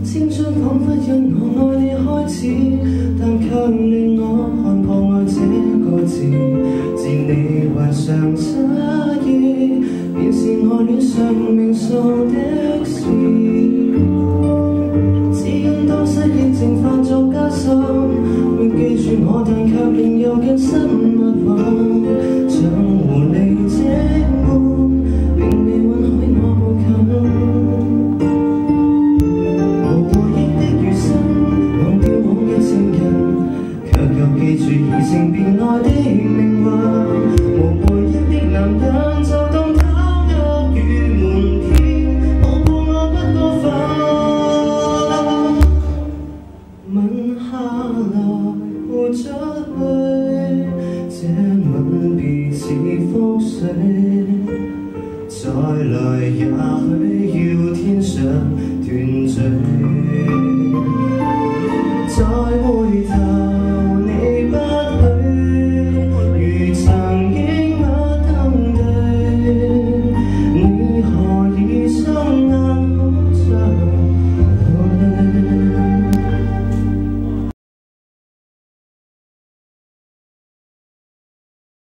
青春彷彿因我愛你開始，但卻令我看破愛這個字。自你患上差異，便是我戀上命數的事。只因當失憶症發作加深，會記住我，但卻令又更深密忘。像狐狸這般，並未允許我步近。記住移情別愛的命運，無回憶的男人就當偷呃與瞞騙，抱抱我不過分，吻下來付出去，這吻別似覆水，再來也許。